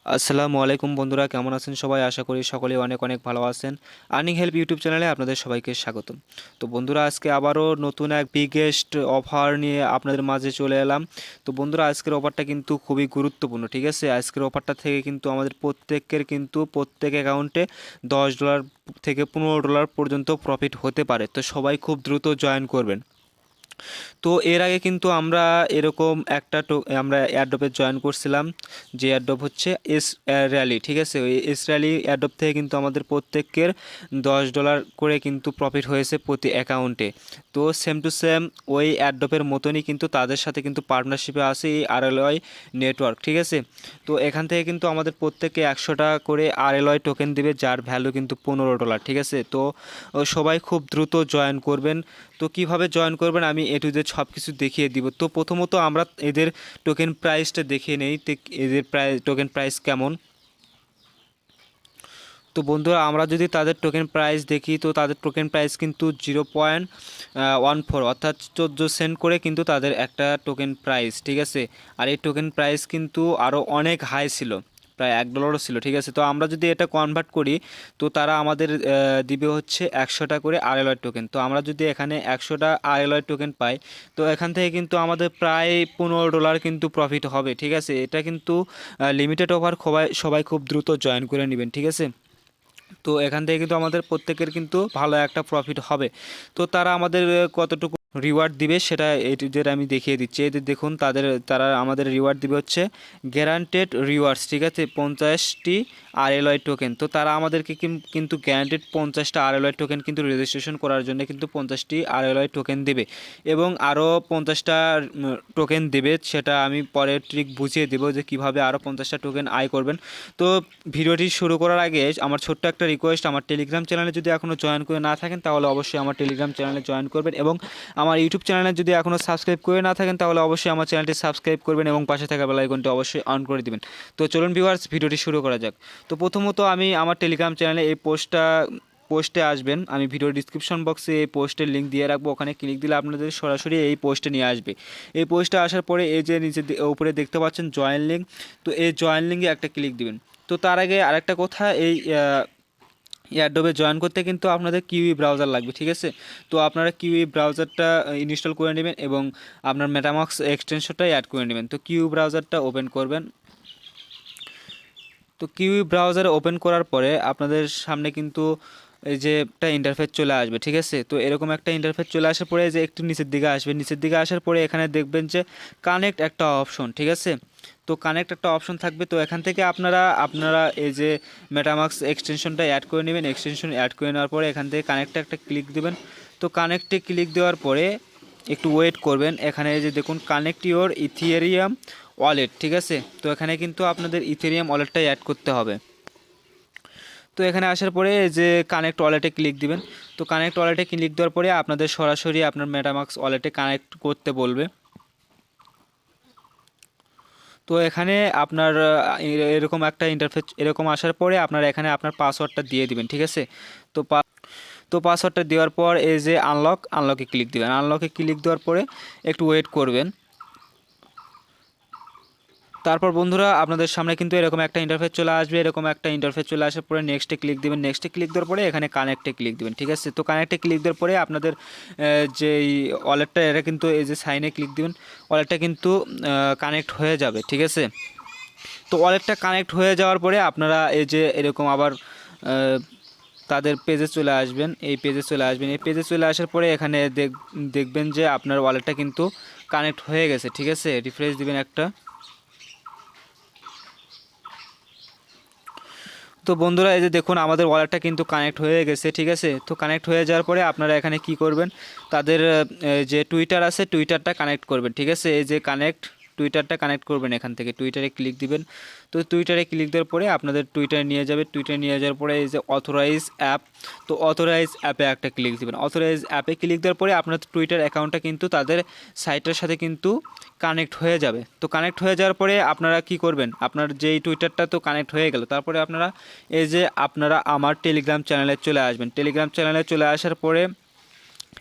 আসসালামু আলাইকুম বন্ধুরা, কেমন আছেন সবাই? আশা করি সকলেই অনেক অনেক ভালো আছেন। আর্নিং হেল্প ইউটিউব চ্যানেলে আপনাদের সবাইকে স্বাগতম। তো বন্ধুরা, আজকে আবারও নতুন এক বিগেস্ট অফার নিয়ে আপনাদের মাঝে চলে এলাম। তো বন্ধুরা, আজকের অফারটা কিন্তু খুবই গুরুত্বপূর্ণ, ঠিক আছে? আজকের অফারটা থেকে কিন্তু আমাদের প্রত্যেকের কিন্তু প্রত্যেক অ্যাকাউন্টে $10 থেকে $15 পর্যন্ত প্রফিট হতে পারে। তো সবাই খুব দ্রুত জয়েন করবেন। তো এর আগে কিন্তু আমরা এরকম একটা আমরা এয়ারড্রপে জয়েন করছিলাম, যে এয়ারড্রপ হচ্ছে র্যালি, ঠিক আছে? ওই র্যালি এয়ারড্রপ থেকে কিন্তু আমাদের প্রত্যেকের $10 করে কিন্তু প্রফিট হয়েছে প্রতি অ্যাকাউন্টে। তো সেম টু সেম ওই এয়ারড্রপের মতনই কিন্তু তাদের সাথে কিন্তু পার্টনারশিপে আছে এই আরএলওয়াই নেটওয়ার্ক, ঠিক আছে? তো এখান থেকে কিন্তু আমাদের প্রত্যেককে 100 টাকা করে আরএলওয়াই টোকেন দিবে, যার ভ্যালু কিন্তু $15, ঠিক আছে? তো সবাই খুব দ্রুত জয়েন করবেন। তো কিভাবে জয়েন করবেন আমি এ টু জেড সব কিছু দেখিয়ে দিব। তো প্রথমত আমরা এদের টোকেন প্রাইসটা দেখিয়ে নেই, এদের টোকেন প্রাইস কেমন। তো বন্ধুরা, আমরা যদি তাদের টোকেন প্রাইস দেখি, তো তাদের টোকেন প্রাইস কিন্তু 0.14 অর্থাৎ 14 সেন্ট করে কিন্তু তাদের একটা টোকেন প্রাইস, ঠিক আছে? আর এই টোকেন প্রাইস কিন্তু আরও অনেক হাই ছিল, প্রায় $1 ছিল, ঠিক আছে? তো আমরা যদি এটা কনভার্ট করি, তো তারা আমাদের দিবে হচ্ছে 100টা করে আরএলওয়াই টোকেন। তো আমরা যদি এখানে 100টা আরএলওয়াই টোকেন পাই, তো এখান থেকে কিন্তু আমাদের প্রায় $15 কিন্তু প্রফিট হবে, ঠিক আছে? এটা কিন্তু লিমিটেড অফার, সবাই সবাই খুব দ্রুত জয়েন করে নেবেন, ঠিক আছে? তো এখান থেকে কিন্তু আমাদের প্রত্যেকের কিন্তু ভালো একটা প্রফিট হবে। তো তারা আমাদের কতটুকু রিওয়ার্ড দিবে সেটা যেটা আমি দেখিয়ে দিচ্ছি। এদের দেখুন, তারা আমাদের রিওয়ার্ড দিবে হচ্ছে গ্যারান্টেড রিওয়ার্ডস, ঠিক আছে? 50টি আরএলওয়াই টোকেন। তো তারা আমাদেরকে কিন্তু গ্যারান্টেড 50টা আরএলওয়াই টোকেন কিন্তু রেজিস্ট্রেশন করার জন্য কিন্তু 50টি আরএলওয়াই টোকেন দেবে, এবং আরও 50টা টোকেন দেবে। সেটা আমি পরে ট্রিক বুঝিয়ে দেবো যে কীভাবে আরও 50টা টোকেন আয় করবেন। তো ভিডিওটি শুরু করার আগে আমার ছোট্ট একটা রিকোয়েস্ট, আমার টেলিগ্রাম চ্যানেলে যদি এখনও জয়েন করে না থাকেন তাহলে অবশ্যই আমার টেলিগ্রাম চ্যানেলে জয়েন করবেন, এবং আমার ইউটিউব চ্যানেলে যদি এখনও সাবস্ক্রাইব করে না থাকেন তাহলে অবশ্যই আমার চ্যানেলটি সাবস্ক্রাইব করবেন এবং পাশে থাকা বেল আইকনটি অবশ্যই অন করে দিবেন। তো চলুন ভিউয়ার্স, ভিডিওটি শুরু করা যাক। তো প্রথমত আমি আমার টেলিগ্রাম চ্যানেলে এই পোস্টে আসবেন। আমি ভিডিওর ডিসক্রিপশন বক্সে এই পোস্টের লিঙ্ক দিয়ে রাখবো, ওখানে ক্লিক দিলে আপনাদের সরাসরি এই পোস্টে নিয়ে আসবে। এই পোস্টে আসার পরে এই যে নিচে উপরে দেখতে পাচ্ছেন জয়েন লিঙ্ক, তো এই জয়েন লিঙ্কে একটা ক্লিক দিবেন। তো তার আগে আরেকটা কথা, এই এয়ারড্রপে জয়েন করতে কিন্তু আপনাদের কিউই ব্রাউজার লাগবে, ঠিক আছে? তো আপনারা কিউই ব্রাউজারটা ইনস্টল করে নেবেন এবং আপনার মেটামাস্ক এক্সটেনশনটা অ্যাড করে নেবেন। তো কিউই ব্রাউজারটা ওপেন করবেন। তো কিউই ব্রাউজার ওপেন করার পরে আপনাদের সামনে কিন্তু এই যে একটা ইন্টারফেস চলে আসবে, ঠিক আছে? তো এরকম একটা ইন্টারফেস চলে আসার পরে যে একটু নিচের দিকে আসবে, নিচের দিকে আসার পরে এখানে দেখবেন যে কানেক্ট একটা অপশন, ঠিক আছে? তো কানেক্ট একটা অপশন থাকবে। তো এখান থেকে আপনারা এই যে মেটামাস্ক এক্সটেনশনটা অ্যাড করে নেবেন। এক্সটেনশন অ্যাড করে নেওয়ার পরে এখান থেকে কানেক্টে একটা ক্লিক দেবেন। তো কানেক্টে ক্লিক দেওয়ার পরে একটু ওয়েট করবেন। এখানে এই যে দেখুন, কানেক্ট ইওর ইথিরিয়াম ওয়ালেট, ঠিক আছে? তো এখানে কিন্তু আপনাদের ইথেরিয়াম ওয়ালেটটাই অ্যাড করতে হবে। তো এখানে আসার পরে যে কানেক্ট ওয়ালেটে ক্লিক দিবেন। তো কানেক্ট ওয়ালেটে ক্লিক দেওয়ার পরে আপনাদের সরাসরি আপনার মেটামাস্ক ওয়ালেটে কানেক্ট করতে বলবে। তো এখানে আপনার এরকম একটা ইন্টারফেস এরকম আসার পরে আপনারা এখানে আপনার পাসওয়ার্ডটা দিয়ে দিবেন, ঠিক আছে? তো পাসওয়ার্ডটা দেওয়ার পর এই যে আনলকে ক্লিক দিবেন। আনলকে ক্লিক দেওয়ার পরে একটু ওয়েট করবেন। তারপর বন্ধুরা, আপনাদের সামনে কিন্তু এরকম একটা ইন্টারফেস চলে আসবে। এরকম একটা ইন্টারফেস চলে আসার পরে নেক্সটে ক্লিক দিবেন। নেক্সটে ক্লিক দেওয়ার পরে এখানে কানেক্টে ক্লিক দিবেন, ঠিক আছে? তো কানেক্টে ক্লিক দেওয়ার পরে আপনাদের যে ওয়ালেটটা, এটা কিন্তু এই যে সাইনে ক্লিক দিবেন, ওয়ালেটটা কিন্তু কানেক্ট হয়ে যাবে, ঠিক আছে? তো ওয়ালেটটা কানেক্ট হয়ে যাওয়ার পরে আপনারা এই যে এরকম আবার তাদের পেজে চলে আসবেন। এই পেজে চলে আসবেন। এই পেজে চলে আসার পরে এখানে দেখবেন যে আপনার ওয়ালেটটা কিন্তু কানেক্ট হয়ে গেছে, ঠিক আছে? রিফ্রেশ দিবেন একটা। তো বন্ধুরা, এই যে দেখুন আমাদের ওয়ালেটটা কিন্তু কানেক্ট হয়ে গেছে, ঠিক আছে? তো কানেক্ট হয়ে যাওয়ার পরে আপনারা এখানে কি করবেন, তাদের যে টুইটার আছে টুইটারটা কানেক্ট করবেন, ঠিক আছে? এই যে টুইটারটা কানেক্ট করবেন, এখান থেকে টুইটারে ক্লিক দিবেন। তো টুইটারে ক্লিক দেওয়ার পরে আপনাদের টুইটারে নিয়ে যাবে। টুইটারে নিয়ে যাওয়ার পরে এই যে অথরাইজ অ্যাপ, তো অথরাইজ অ্যাপে একটা ক্লিক দিবেন। অথরাইজ অ্যাপে ক্লিক দেওয়ার পরে আপনার টুইটার অ্যাকাউন্টটা কিন্তু তাদের সাইটের সাথে কিন্তু কানেক্ট হয়ে যাবে। তো কানেক্ট হয়ে যাওয়ার পরে আপনারা কি করবেন, আপনার যেই টুইটারটা তো কানেক্ট হয়ে গেল, তারপরে আপনারা এই যে আপনারা আমার টেলিগ্রাম চ্যানেলে চলে আসবেন। টেলিগ্রাম চ্যানেলে চলে আসার পরে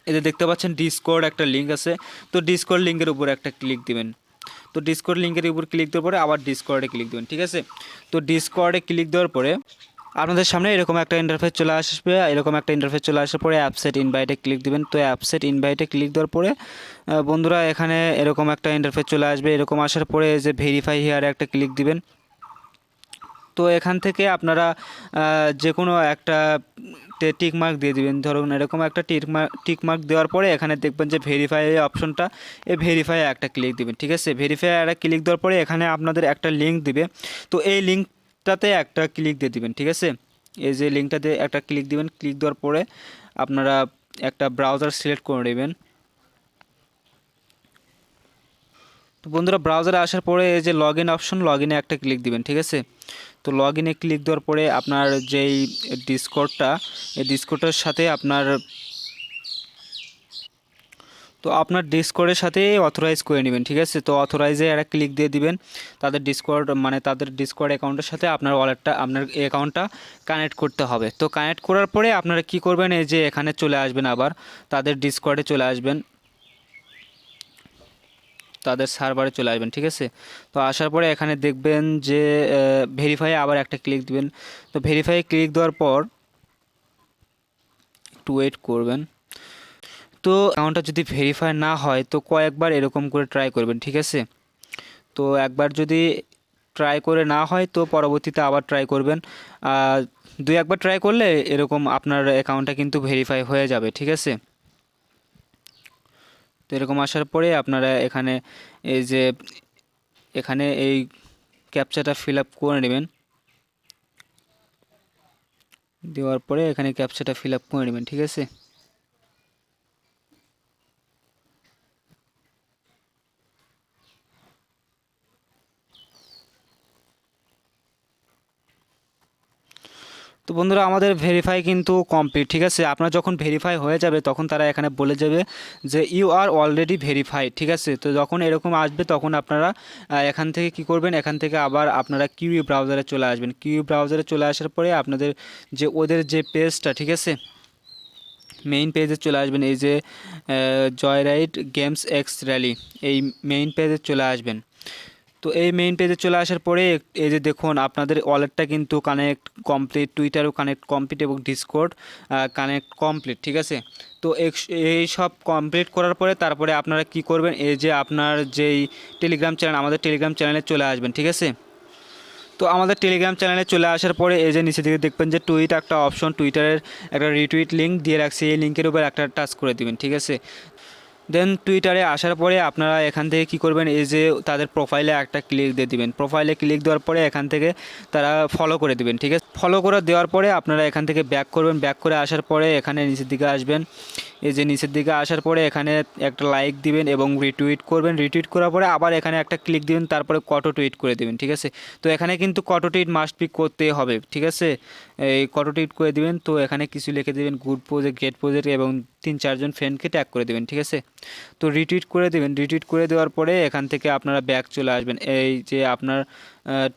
এই যে দেখতে পাচ্ছেন ডিসকর্ড একটা লিঙ্ক আছে, তো ডিসকর্ড লিঙ্কের উপরে একটা ক্লিক দিবেন। তো ডিসকর্ড লিঙ্কের উপর ক্লিক দেওয়ার পরে আবার ডিসকর্ডে ক্লিক দেবেন, ঠিক আছে। তো ডিসকর্ডে ক্লিক দেওয়ার পরে আপনাদের সামনে এরকম একটা ইন্টারফেস চলে আসবে। এরকম একটা ইন্টারফেস চলে আসার পরে অ্যাপসেট ইনভাইটে ক্লিক দিবেন। তো অ্যাপসেট ইনভাইটে ক্লিক দেওয়ার পরে বন্ধুরা এখানে এরকম একটা ইন্টারফেস চলে আসবে। এরকম আসার পরে যে ভেরিফাই হিয়ারে একটা ক্লিক দিবেন। তো এখান থেকে আপনারা যে কোনো একটা টিক মার্ক দিয়ে দিবেন। ধরুন এরকম একটা টিক মার্ক দেওয়ার পরে এখানে দেখবেন যে ভেরিফাই অপশনটা, এই ভেরিফাই একটা ক্লিক দিবেন, ঠিক আছে। ভেরিফাই একটা ক্লিক দেওয়ার পরে এখানে আপনাদের একটা লিঙ্ক দিবে। তো এই লিঙ্কটাতে একটা ক্লিক দিয়ে দিবেন, ঠিক আছে। এই যে লিঙ্কটাতে একটা ক্লিক দিবেন। ক্লিক দেওয়ার পরে আপনারা একটা ব্রাউজার সিলেক্ট করে নেবেন। তো বন্ধুরা ব্রাউজারে আসার পরে এই যে লগ ইন অপশন, লগ ইনে একটা ক্লিক দিবেন, ঠিক আছে। তো লগ ইনে ক্লিক দেওয়ার পরে আপনার যেই ডিসকর্ডটা, এই ডিসকর্ডের সাথে আপনার ডিসকর্ডের সাথে অথরাইজ করে নেবেন, ঠিক আছে। তো অথরাইজে একটা ক্লিক দিয়ে দিবেন। তাদের ডিসকর্ড অ্যাকাউন্টের সাথে আপনার অ্যাকাউন্টটা কানেক্ট করতে হবে। তো কানেক্ট করার পরে আপনারা কি করবেন, এই যে এখানে চলে আসবেন, আবার তাদের ডিসকর্ডে চলে আসবেন, তাদের সার্ভারে চলে আসবেন, ঠিক আছে। তো আসার পরে এখানে দেখবেন যে ভেরিফাই আবার একটা ক্লিক দিবেন। তো ভেরিফাই ক্লিক দেওয়ার পর একটু ওয়েট করবেন। তো অ্যাকাউন্টটা যদি ভেরিফাই না হয় তো কয়েকবার এরকম করে ট্রাই করবেন, ঠিক আছে। তো একবার যদি ট্রাই করে না হয় তো পরবর্তীতে আবার ট্রাই করবেন। দুই একবার ট্রাই করলে এরকম আপনার অ্যাকাউন্টটা কিন্তু ভেরিফাই হয়ে যাবে, ঠিক আছে। তো এরকম আসার পরে আপনারা এখানে এই ক্যাপচাটা ফিল আপ করে নেবেন। দেওয়ার পরে এখানে ক্যাপচাটা ফিল আপ করে নেবেন, ঠিক আছে। তো বন্ধুরা আমাদের ভেরিফাই কিন্তু কমপ্লিট, ঠিক আছে। আপনার যখন ভেরিফাই হয়ে যাবে তখন তারা এখানে বলে যাবে যে ইউ আর অলরেডি ভেরিফাইড, ঠিক আছে। তো যখন এরকম আসবে তখন আপনারা এখান থেকে কি করবেন, এখান থেকে আবার আপনারা কিউই ব্রাউজারে চলে আসবেন। কিউই ব্রাউজারে চলে আসার পরে আপনাদের ওদের যে পেজটা, ঠিক আছে, মেইন পেজে চলে আসবেন। এই যে জয়রাইড গেমস এক্স র্যালি, এই মেইন পেজে চলে আসবেন। তো এই মেইন পেজে চলে আসার পরে এই যে দেখুন আপনাদের ওয়ালেটটা কিন্তু কানেক্ট কমপ্লিট, টুইটারও কানেক্ট কমপ্লিট এবং ডিসকর্ড কানেক্ট কমপ্লিট, ঠিক আছে। তো এই সব কমপ্লিট করার পরে তারপরে আপনারা কি করবেন, এই যে আপনার যেই টেলিগ্রাম চ্যানেল, আমাদের টেলিগ্রাম চ্যানেলে চলে আসবেন, ঠিক আছে। তো আমাদের টেলিগ্রাম চ্যানেলে চলে আসার পরে এই যে নিচে দিকে দেখবেন যে টুইট একটা অপশন, টুইটারের একটা রিটুইট লিঙ্ক দিয়ে রাখছি, এই লিঙ্কের উপর একটা টাচ করে দিবেন, ঠিক আছে। দেন টুইটারে আসার পরে আপনারা এখান থেকে কি করবেন, এই যে তাদের প্রোফাইলে একটা ক্লিক দিয়ে দিবেন। প্রোফাইলে ক্লিক দেওয়ার পরে এখান থেকে তারা ফলো করে দিবেন, ঠিক আছে। ফলো করে দেওয়ার পরে আপনারা এখান থেকে ব্যাক করবেন। ব্যাক করে আসার পরে এখানে নিচের দিকে আসবেন। এই যে নিচের দিকে আসার পরে এখানে একটা লাইক দিবেন এবং রিটুইট করবেন। রিটুইট করার পরে আবার এখানে একটা ক্লিক দিবেন, তারপরে কটো টুইট করে দিবেন, ঠিক আছে। তো এখানে কিন্তু কটো টুইট মাস্ট বি করতেই হবে, ঠিক আছে। এই কটো টুইট করে দিবেন। তো এখানে কিছু লিখে দিবেন, গুড প্রজেক্ট, গ্রেট প্রজেক্ট এবং 3-4 জন ফ্রেন্ডকে ট্যাগ করে দেবেন, ঠিক আছে। তো রিটুইট করে দেবেন। রিটুইট করে দেওয়ার পরে এখান থেকে আপনারা ব্যাক চলে আসবেন। এই যে আপনার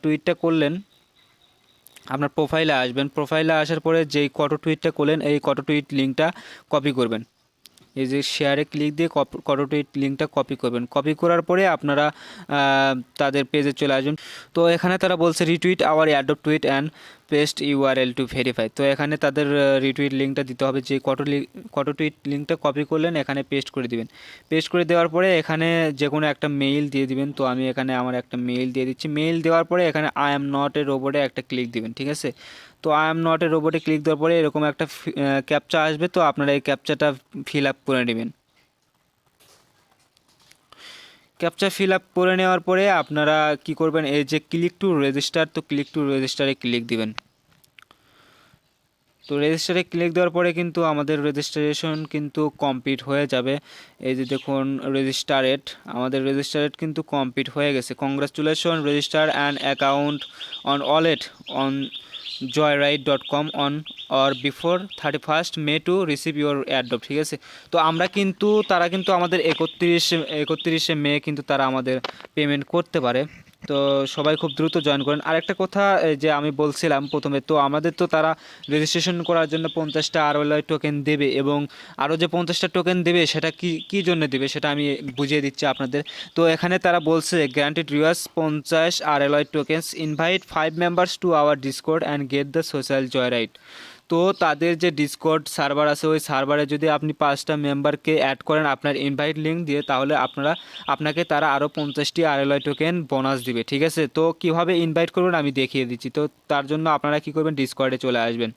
টুইটটা করলেন, আপনার প্রোফাইলে আসবেন। প্রোফাইলে আসার পরে যেই কটো টুইটটা করলেন এই কটো টুইট লিঙ্কটা কপি করবেন। এই যে শেয়ারে ক্লিক দিয়ে কটো টুইট লিঙ্কটা কপি করবেন। কপি করার পরে আপনারা তাদের পেজে চলে আসবেন। তো এখানে তারা বলছে রিটুইট আওয়ার অ্যাডপ tweet and paste URL to verify. তো এখানে তাদের রিটুইট লিঙ্কটা দিতে হবে। যে কটো টুইট লিঙ্কটা কপি করলেন এখানে পেস্ট করে দিবেন। পেস্ট করে দেওয়ার পরে এখানে যে কোনো একটা মেইল দিয়ে দিবেন। তো আমি এখানে আমার একটা মেইল দিয়ে দিচ্ছি। মেইল দেওয়ার পরে এখানে আই এম নট এ রোবটে একটা ক্লিক দিবেন, ঠিক আছে। তো আই এম নট এ রোবটে ক্লিক দেওয়ার পরে এরকম একটা ক্যাপচা আসবে। তো আপনারা এই ক্যাপচাটা ফিল আপ করে নেবেন। ক্যাপচা ফিল আপ করে নেওয়ার পরে আপনারা কি করবেন, এই যে ক্লিক টু রেজিস্টার, তো ক্লিক টু রেজিস্টারে ক্লিক দিবেন। তো রেজিস্টারে ক্লিক দেওয়ার পরে কিন্তু আমাদের রেজিস্ট্রেশন কিন্তু কমপ্লিট হয়ে যাবে। এই যে দেখুন রেজিস্টারেড, আমাদের রেজিস্টারেড কিন্তু কমপ্লিট হয়ে গেছে। Congratulation, register an account on wallet on joyride.com on or before 31st May to receive your airdrop, ঠিক আছে। তো তারা কিন্তু আমাদের 31শে মে কিন্তু তারা আমাদের পেমেন্ট করতে পারে। তো সবাই খুব দ্রুত জয়েন করেন। আরেকটা কথা এই যে আমি বলছিলাম প্রথমে, তো আমাদের তো তারা রেজিস্ট্রেশন করার জন্য 50টা আরএলআই টোকেন দেবে, এবং আরও যে 50টা টোকেন দেবে সেটা কি জন্য দেবে সেটা আমি বুঝিয়ে দিচ্ছি আপনাদের। তো এখানে তারা বলছে guaranteed rewards 50 RLI tokens, invite 5 members to our Discord and get the social joyride. তো তাদের যে ডিসকর্ড সার্ভার আছে ওই সার্ভারে যদি আপনি 5টা মেম্বারকে অ্যাড করেন আপনার ইনভাইট লিঙ্ক দিয়ে, তাহলে আপনাকে তারা আরও 50টি আরএলআই টোকেন বোনাস দিবে, ঠিক আছে। তো কিভাবে ইনভাইট করবেন আমি দেখিয়ে দিচ্ছি। তো তার জন্য আপনারা কী করবেন, ডিসকর্ডে চলে আসবেন।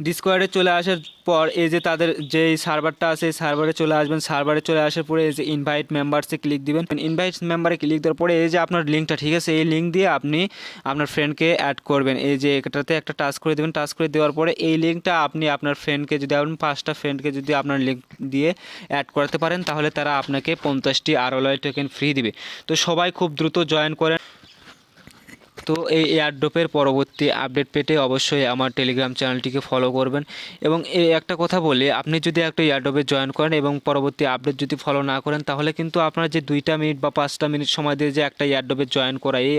ডিসকর্ডে চলে আসার পর এই যে তাদের যে সার্ভারটা আছে এই সার্ভারে চলে আসবেন। সার্ভারে চলে আসার পরে এই যে ইনভাইট মেম্বারসে ক্লিক দিবেন। ইনভাইট মেম্বারে ক্লিক দেওয়ার পরে এই যে আপনার লিঙ্কটা, ঠিক আছে, এই লিঙ্ক দিয়ে আপনি আপনার ফ্রেন্ডকে অ্যাড করবেন। এই যে এটাতে একটা টাচ করে দেবেন। টাচ করে দেওয়ার পরে এই লিঙ্কটা আপনি আপনার ফ্রেন্ডকে যদি আপনি 5টা ফ্রেন্ডকে যদি আপনার লিঙ্ক দিয়ে অ্যাড করাতে পারেন, তাহলে তারা আপনাকে 50টি আরএলআই টোকেন ফ্রি দিবে। তো সবাই খুব দ্রুত জয়েন করেন। তো এই এয়ারড্রপের পরবর্তী আপডেট পেতে অবশ্যই আমার টেলিগ্রাম চ্যানেলটিকে ফলো করবেন। এবং এই একটা কথা বলি, আপনি যদি একটা এয়ারড্রপে জয়েন করেন এবং পরবর্তী আপডেট যদি ফলো না করেন, তাহলে কিন্তু আপনার যে 2টা মিনিট বা 5টা মিনিট সময় দিয়ে যে একটা এয়ারড্রপে জয়েন করা, এই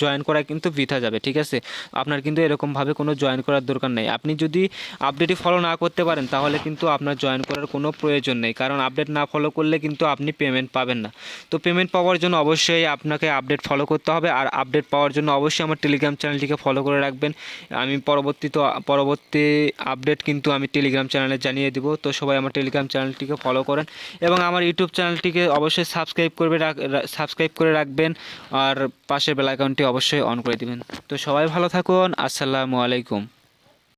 জয়েন করা কিন্তু বৃথা যাবে, ঠিক আছে। আপনার কিন্তু এরকমভাবে কোনো জয়েন করার দরকার নেই। আপনি যদি আপডেটই ফলো না করতে পারেন তাহলে কিন্তু আপনার জয়েন করার কোনো প্রয়োজন নেই, কারণ আপডেট না ফলো করলে কিন্তু আপনি পেমেন্ট পাবেন না। তো পেমেন্ট পাওয়ার জন্য অবশ্যই আপনাকে আপডেট ফলো করতে হবে, আর আপডেট পাওয়ার জন্য অবশ্যই আমার টেলিগ্রাম চ্যানেলটিকে ফলো করে রাখবেন। আমি পরবর্তী আপডেট কিন্তু আমি টেলিগ্রাম চ্যানেলে জানিয়ে দেব। তো সবাই আমার টেলিগ্রাম চ্যানেলটিকে ফলো করেন এবং আমার ইউটিউব চ্যানেলটিকে অবশ্যই সাবস্ক্রাইব করে রাখবেন, আর পাশের বেল আইকনটি অবশ্যই অন করে দিবেন। তো সবাই ভালো থাকুন। আসসালামু আলাইকুম।